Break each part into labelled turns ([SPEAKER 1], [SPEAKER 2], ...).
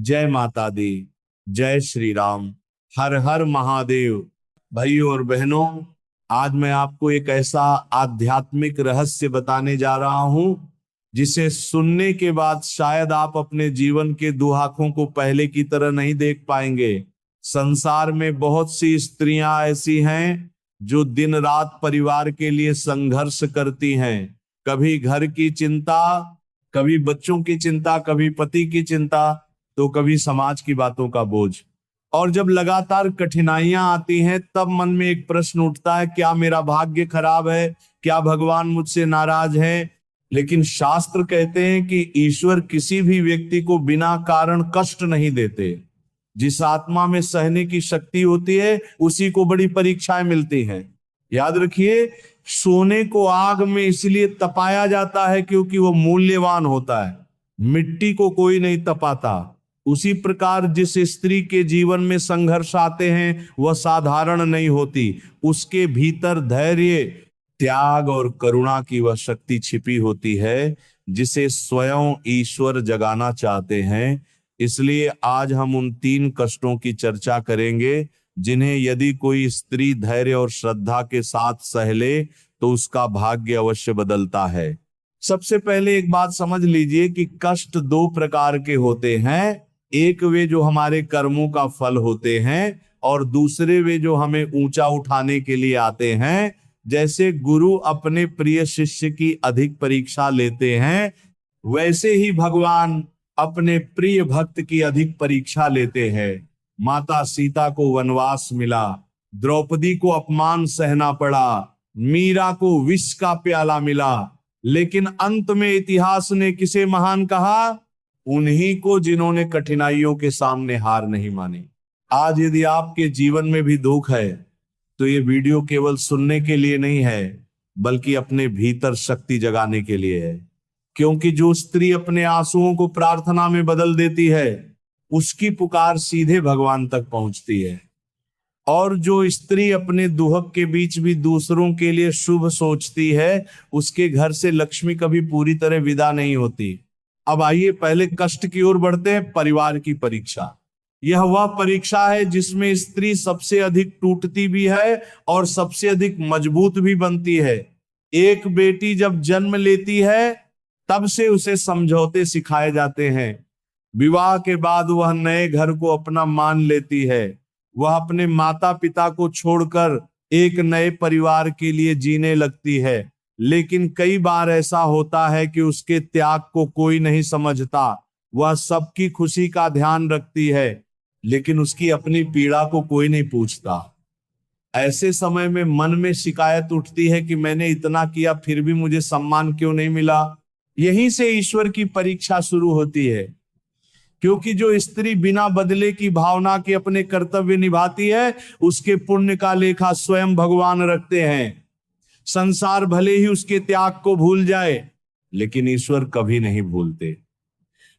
[SPEAKER 1] जय माता दी। जय श्री राम। हर हर महादेव। भाइयों और बहनों, आज मैं आपको एक ऐसा आध्यात्मिक रहस्य बताने जा रहा हूं जिसे सुनने के बाद शायद आप अपने जीवन के दुहाकों को पहले की तरह नहीं देख पाएंगे। संसार में बहुत सी स्त्रियां ऐसी हैं जो दिन रात परिवार के लिए संघर्ष करती हैं। कभी घर की चिंता, कभी बच्चों की चिंता, कभी पति की चिंता, तो कभी समाज की बातों का बोझ। और जब लगातार कठिनाइयां आती हैं तब मन में एक प्रश्न उठता है, क्या मेरा भाग्य खराब है? क्या भगवान मुझसे नाराज है? लेकिन शास्त्र कहते हैं कि ईश्वर किसी भी व्यक्ति को बिना कारण कष्ट नहीं देते। जिस आत्मा में सहने की शक्ति होती है उसी को बड़ी परीक्षाएं मिलती हैं। याद रखिए, सोने को आग में इसलिए तपाया जाता है क्योंकि वो मूल्यवान होता है। मिट्टी को कोई नहीं तपाता। उसी प्रकार जिस स्त्री के जीवन में संघर्ष आते हैं वह साधारण नहीं होती। उसके भीतर धैर्य, त्याग और करुणा की वह शक्ति छिपी होती है जिसे स्वयं ईश्वर जगाना चाहते हैं। इसलिए आज हम उन 3 कष्टों की चर्चा करेंगे जिन्हें यदि कोई स्त्री धैर्य और श्रद्धा के साथ सह ले तो उसका भाग्य अवश्य बदलता है। सबसे पहले एक बात समझ लीजिए कि कष्ट 2 प्रकार के होते हैं। एक वे जो हमारे कर्मों का फल होते हैं और दूसरे वे जो हमें ऊंचा उठाने के लिए आते हैं। जैसे गुरु अपने प्रिय शिष्य की अधिक परीक्षा लेते हैं, वैसे ही भगवान अपने प्रिय भक्त की अधिक परीक्षा लेते हैं। माता सीता को वनवास मिला, द्रौपदी को अपमान सहना पड़ा, मीरा को विष का प्याला मिला, लेकिन अंत में इतिहास ने किसे महान कहा? उन्हीं को जिन्होंने कठिनाइयों के सामने हार नहीं मानी। आज यदि आपके जीवन में भी दुख है तो ये वीडियो केवल सुनने के लिए नहीं है बल्कि अपने भीतर शक्ति जगाने के लिए है। क्योंकि जो स्त्री अपने आंसुओं को प्रार्थना में बदल देती है उसकी पुकार सीधे भगवान तक पहुंचती है। और जो स्त्री अपने दुहक के बीच भी दूसरों के लिए शुभ सोचती है उसके घर से लक्ष्मी कभी पूरी तरह विदा नहीं होती। अब आइए पहले कष्ट की ओर बढ़ते हैं। परिवार की परीक्षा। यह वह परीक्षा है जिसमें स्त्री सबसे अधिक टूटती भी है और सबसे अधिक मजबूत भी बनती है। एक बेटी जब जन्म लेती है तब से उसे समझौते सिखाए जाते हैं। विवाह के बाद वह नए घर को अपना मान लेती है। वह अपने माता पिता को छोड़कर एक नए परिवार के लिए जीने लगती है। लेकिन कई बार ऐसा होता है कि उसके त्याग को कोई नहीं समझता। वह सबकी खुशी का ध्यान रखती है लेकिन उसकी अपनी पीड़ा को कोई नहीं पूछता। ऐसे समय में मन में शिकायत उठती है कि मैंने इतना किया फिर भी मुझे सम्मान क्यों नहीं मिला। यहीं से ईश्वर की परीक्षा शुरू होती है। क्योंकि जो स्त्री बिना बदले की भावना के अपने कर्तव्य निभाती है उसके पुण्य का लेखा स्वयं भगवान रखते हैं। संसार भले ही उसके त्याग को भूल जाए लेकिन ईश्वर कभी नहीं भूलते।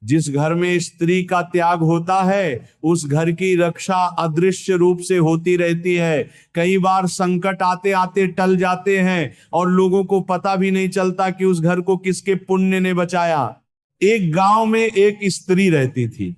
[SPEAKER 1] जिस घर में स्त्री का त्याग होता है उस घर की रक्षा अदृश्य रूप से होती रहती है। कई बार संकट आते आते टल जाते हैं और लोगों को पता भी नहीं चलता कि उस घर को किसके पुण्य ने बचाया। एक गांव में एक स्त्री रहती थी।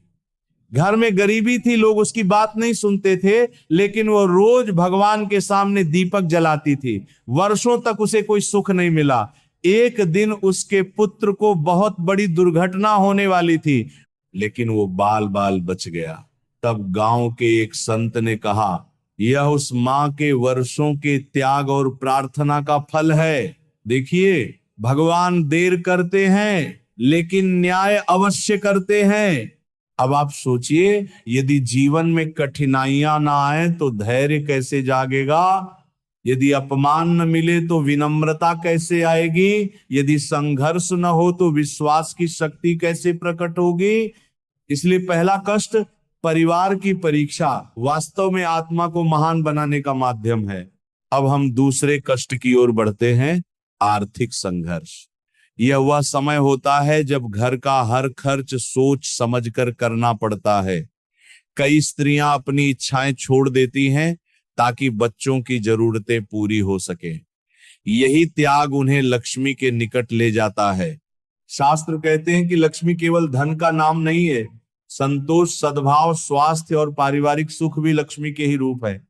[SPEAKER 1] घर में गरीबी थी, लोग उसकी बात नहीं सुनते थे, लेकिन वो रोज भगवान के सामने दीपक जलाती थी। वर्षों तक उसे कोई सुख नहीं मिला। एक दिन उसके पुत्र को बहुत बड़ी दुर्घटना होने वाली थी लेकिन वो बाल बाल बच गया। तब गांव के एक संत ने कहा, यह उस मां के वर्षों के त्याग और प्रार्थना का फल है। देखिए, भगवान देर करते हैं लेकिन न्याय अवश्य करते हैं। अब आप सोचिए, यदि जीवन में कठिनाइयां ना आए तो धैर्य कैसे जागेगा? यदि अपमान न मिले तो विनम्रता कैसे आएगी? यदि संघर्ष न हो तो विश्वास की शक्ति कैसे प्रकट होगी? इसलिए पहला कष्ट, परिवार की परीक्षा, वास्तव में आत्मा को महान बनाने का माध्यम है। अब हम दूसरे कष्ट की ओर बढ़ते हैं, आर्थिक संघर्ष। यह वह समय होता है जब घर का हर खर्च सोच समझकर करना पड़ता है। कई स्त्रियां अपनी इच्छाएं छोड़ देती हैं ताकि बच्चों की जरूरतें पूरी हो सके। यही त्याग उन्हें लक्ष्मी के निकट ले जाता है। शास्त्र कहते हैं कि लक्ष्मी केवल धन का नाम नहीं है, संतोष, सद्भाव, स्वास्थ्य और पारिवारिक सुख भी लक्ष्मी के ही रूप है।